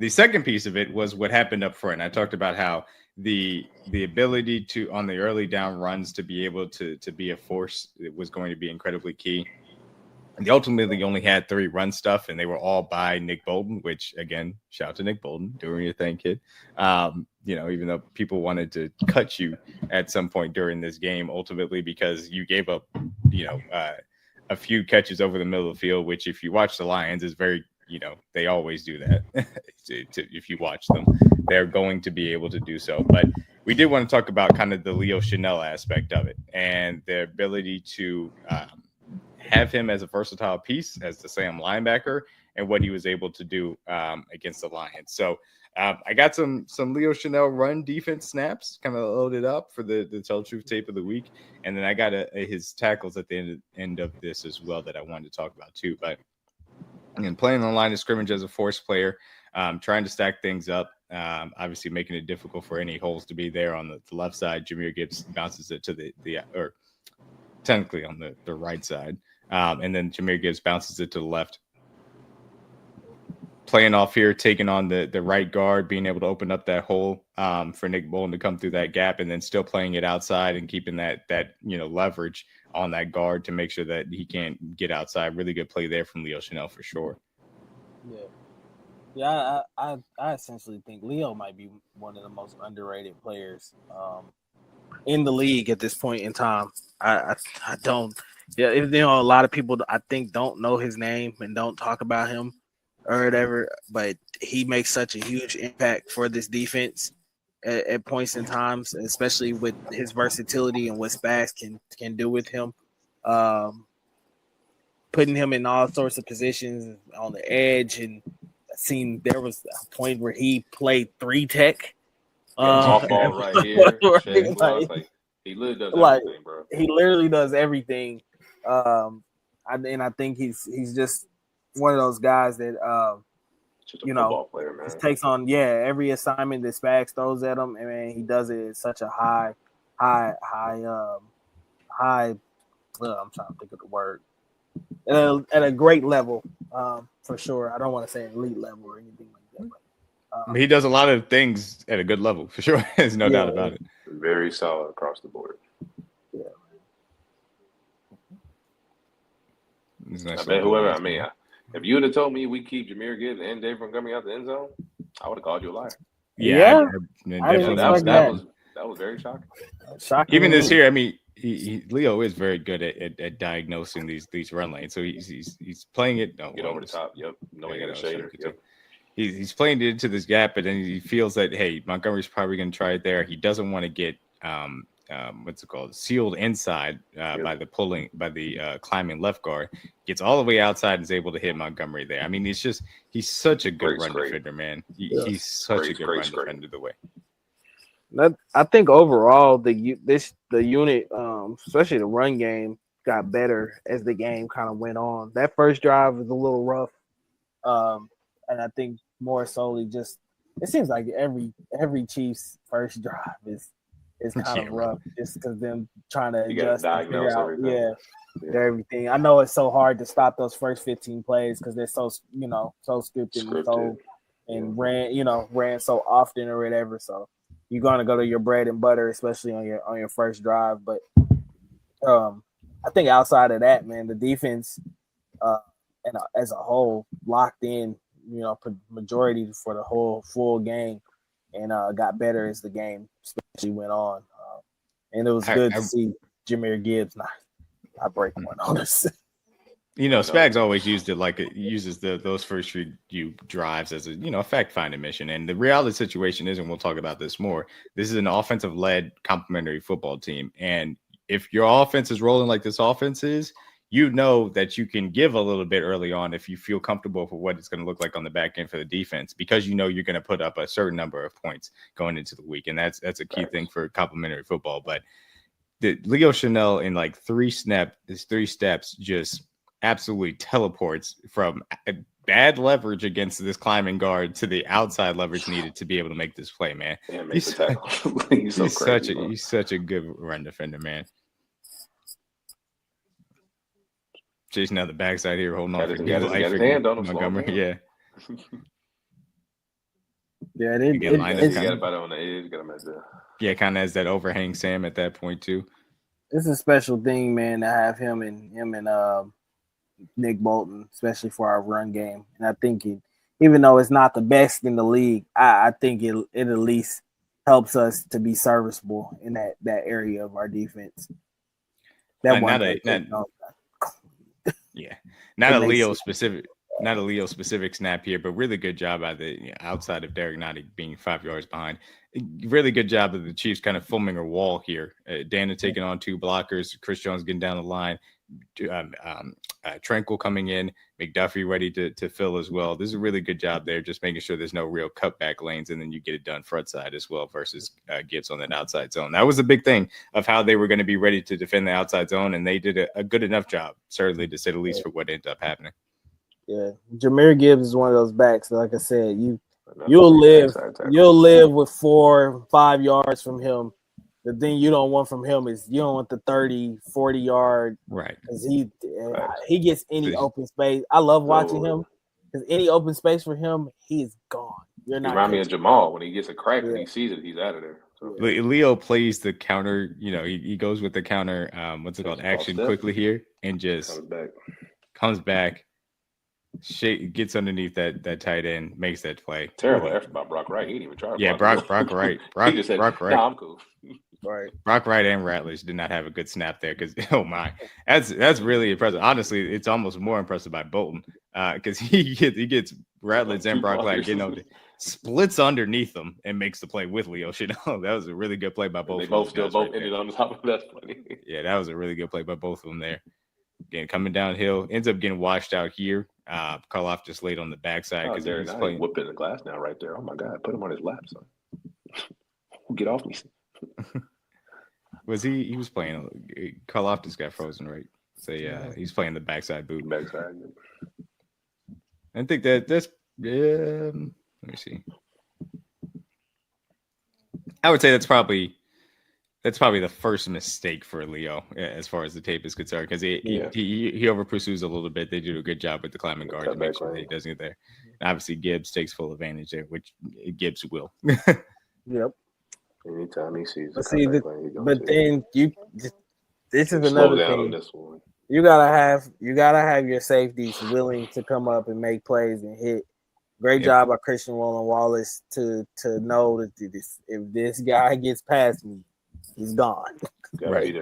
The second piece of it was what happened up front. I talked about how the ability to on the early down runs to be able to be a force was going to be incredibly key. They ultimately only had 3 run stuff, and they were all by Nick Bolton, which, again, shout out to Nick Bolton, doing your thing, kid. Even though people wanted to cut you at some point during this game, ultimately because you gave up, a few catches over the middle of the field, which if you watch the Lions is very, they always do that. If you watch them, they're going to be able to do so. But we did want to talk about kind of the Leo Chenal aspect of it and their ability to have him as a versatile piece as the Sam linebacker and what he was able to do against the Lions. So I got some Leo Chenal run defense snaps kind of loaded up for the Tell Truth tape of the week. And then I got his tackles at the end of this as well that I wanted to talk about too. But again, playing on the line of scrimmage as a force player, trying to stack things up, obviously making it difficult for any holes to be there on the left side. Jahmyr Gibbs bounces it to or technically on the right side. And then Jahmyr Gibbs bounces it to the left. Playing off here, taking on the right guard, being able to open up that hole for Nick Bolton to come through that gap, and then still playing it outside and keeping that leverage on that guard to make sure that he can't get outside. Really good play there from Leo Chenal for sure. Yeah, I essentially think Leo might be one of the most underrated players in the league at this point in time. I don't. Yeah, a lot of people I think don't know his name and don't talk about him or whatever, but he makes such a huge impact for this defense at points in times, especially with his versatility and what Spags can do with him. Putting him in all sorts of positions on the edge, and seen there was a point where he played 3 tech. Off ball right here. He literally does everything, bro. He literally does everything. I think he's just one of those guys that just a football player, man. Just takes on every assignment that Spags throws at him, and man, he does it at such a high. I'm trying to think of the word. At a great level, for sure. I don't want to say elite level or anything like that. But, he does a lot of things at a good level, for sure. There's no doubt about it. Very solid across the board. Yeah. Nice if you would have told me we keep Jahmyr Gibbs and Dave Montgomery out the end zone, I would have called you a liar. Yeah. That was very shocking. Even this year, I mean, Leo is very good at diagnosing these run lanes. So he's playing it. Get over the top. Yep. No, you got a shader. Yep. He's playing it into this gap, but then he feels that, hey, Montgomery's probably going to try it there. He doesn't want to get sealed inside by the climbing left guard. Gets all the way outside and is able to hit Montgomery there. I mean, he's such a good run defender, man. He's such a good run defender the way. I think overall the unit, especially the run game, got better as the game kind of went on. That first drive was a little rough, and I think more solely just it seems like every Chiefs first drive is kind of rough, just because them trying to adjust and figure out everything. I know it's so hard to stop those first 15 plays because they're so scripted and ran so often or whatever. So you're gonna go to your bread and butter, especially on your first drive. But I think outside of that, man, the defense and as a whole locked in, majority for the whole full game, and got better as the game especially went on. And it was good to see Jahmyr Gibbs not break one on us. Spags always uses those first few drives as a fact-finding mission. And the reality situation is, and we'll talk about this more, this is an offensive-led complementary football team. And if your offense is rolling like this offense is, that you can give a little bit early on if you feel comfortable for what it's going to look like on the back end for the defense, because you're going to put up a certain number of points going into the week. And that's a key thing for complementary football. But the Leo Chenal in like 3 steps just absolutely teleports from bad leverage against this climbing guard to the outside leverage needed to be able to make this play, man. He's such a good run defender, man. Chasing out the backside here, holding on for Montgomery. Yeah. Yeah, You get lined up You got kinda- about it on the edge. Got him at the. yeah, kind of as that overhang Sam at that point too. it's a special thing, man, to have him and Nick Bolton, especially for our run game. And I think even though it's not the best in the league, I think it at least helps us to be serviceable in that area of our defense. That one play, yeah, not a Leo specific. Not a Leo specific snap here, but really good job by the outside of Derek Nottie being 5 yards behind. Really good job of the Chiefs kind of forming a wall here. Dana taking on 2 blockers, Chris Jones getting down the line, Tranquil coming in, McDuffie ready to fill as well. This is a really good job there, just making sure there's no real cutback lanes, and then you get it done front side as well versus Gibbs on that outside zone. That was a big thing of how they were going to be ready to defend the outside zone, and they did a good enough job, certainly to say the least, for what ended up happening. Yeah, Jahmyr Gibbs is one of those backs. Like I said, you'll live with 4, 5 yards from him. The thing you don't want from him is you don't want the 30, 40 yard. Right. Because he gets any open space. I love watching him because any open space for him, he is gone. You're not. Remind me of Jamal when he gets a crack and he sees it, he's out of there. So. Leo plays the counter. He goes with the counter. What's it called? Action quickly here and just comes back. Gets underneath that tight end, makes that play. Terrible effort by Brock Wright. He didn't even try. Yeah, Brock Wright. He just said, Brock Wright. "Nah, I'm cool." Right. Brock Wright and Ratledge did not have a good snap there because oh my, that's really impressive. Honestly, it's almost more impressive by Bolton because he gets Ratledge and Brock Wright getting over, splits underneath them and makes the play with Leo Chenal. That was a really good play by both. They both ended on the top of that play. Yeah, that was a really good play by both of them there. Again, coming downhill, ends up getting washed out here. Karloff just laid on the backside because he's playing whipping the glass now right there. Oh my God, put him on his lap, son. Get off me. Was he was playing? Karloff just got frozen, right? So yeah, he's playing the backside boot. Backside. I think that's let me see. I would say that's probably the first mistake for Leo as far as the tape is concerned because he over pursues a little bit. They do a good job with the climbing guard to make sure he doesn't get there. And obviously, Gibbs takes full advantage there, which Gibbs will. Yep. Anytime he sees this is another thing. You gotta have your safeties willing to come up and make plays and hit. Great job by Christian Wallace to know that if this guy gets past me, he's gone. Right.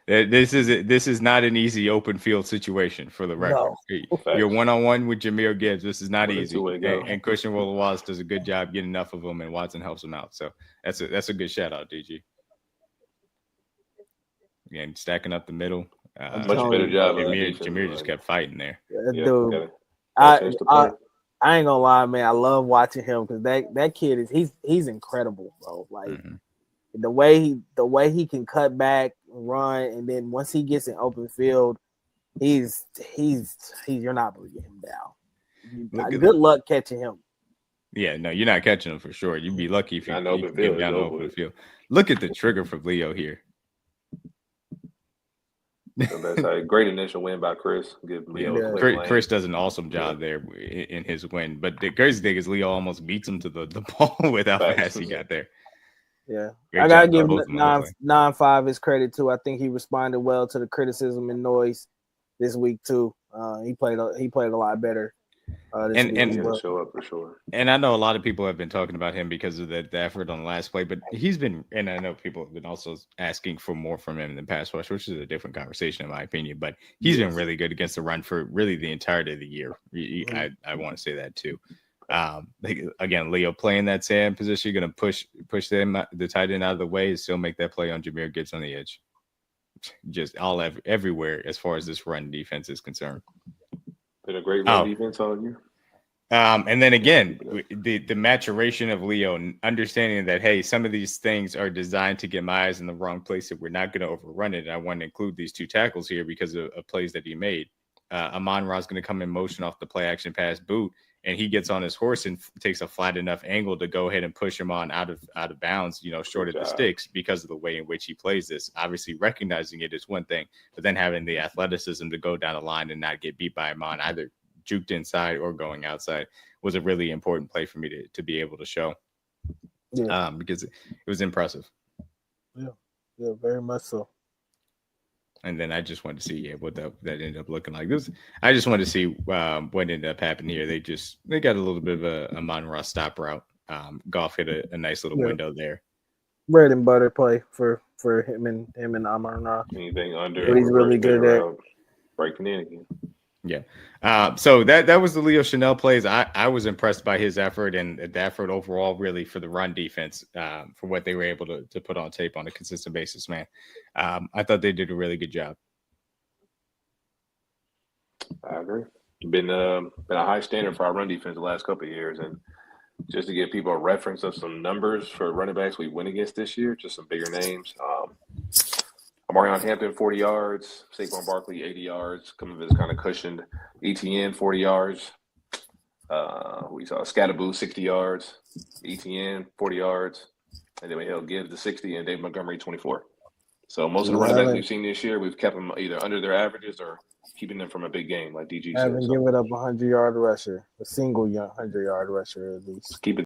This is not an easy open field situation for the record. No. You're one-on-one with Jahmyr Gibbs. This is not easy. And Christian Wallace does a good job getting enough of them, and Watson helps him out. So that's a good shout out, DG. Again, stacking up the middle. Much better job. Jahmyr just kept fighting there. Dude, I ain't gonna lie, man. I love watching him because that kid he's incredible, bro. Like the way he can cut back, run, and then once he gets in open field, he's you're not gonna get him down. Good luck catching him. Yeah, no, you're not catching him for sure. You'd be lucky if you get him down open field. Look at the trigger for Leo here. So that's a great initial win by Chris. Chris does an awesome job there in his win. But the crazy thing is Leo almost beats him to the ball with how fast he got there. Yeah. I gotta give him 9-5 his credit too. I think he responded well to the criticism and noise this week too. He played a lot better. And show up for sure. And I know a lot of people have been talking about him because of the effort on the last play, but he's been, and I know people have been also asking for more from him in the pass rush, which is a different conversation in my opinion. But he's been really good against the run for really the entirety of the year. I want to say that too. Again, Leo playing that Sam position, going to push them the tight end out of the way and still make that play on Jahmyr Gibbs on the edge. Just everywhere as far as this run defense is concerned. Been a great run defense on you. And then again, the maturation of Leo, understanding that, hey, some of these things are designed to get my eyes in the wrong place, and we're not going to overrun it. And I want to include these 2 tackles here because of plays that he made. Amon-Ra's going to come in motion off the play action pass boot, and he gets on his horse and takes a flat enough angle to go ahead and push him on out of bounds, short of the sticks because of the way in which he plays this. Obviously, recognizing it is one thing, but then having the athleticism to go down the line and not get beat by Amon either juked inside or going outside was a really important play for me to be able to show. Yeah. Because it was impressive. Yeah, very much so. And then I just wanted to see what that ended up looking like. I just wanted to see what ended up happening here. They got a little bit of a Monroe stop route. Goff hit a nice little window there. Bread and butter play for him and Amon-Ra. Anything under, what he's really good at. Breaking in again. Yeah. So that was the Leo Chenal plays. I was impressed by his effort and the effort overall, really, for the run defense, for what they were able to put on tape on a consistent basis, man. I thought they did a really good job. I agree. Been a high standard for our run defense the last couple of years, and just to give people a reference of some numbers for running backs we went against this year, just some bigger names. Amarion Hampton, 40 yards. Saquon Barkley, 80 yards. Some of it's kind of cushioned. ETN, 40 yards. We saw Scatterboo, 60 yards. ETN, 40 yards. And then we held Gibbs to 60 and Dave Montgomery, 24. So most of the running backs we've seen this year, we've kept them either under their averages or keeping them from a big game, like DG said. I haven't given up a 100-yard rusher, a single 100-yard rusher at least. Keep it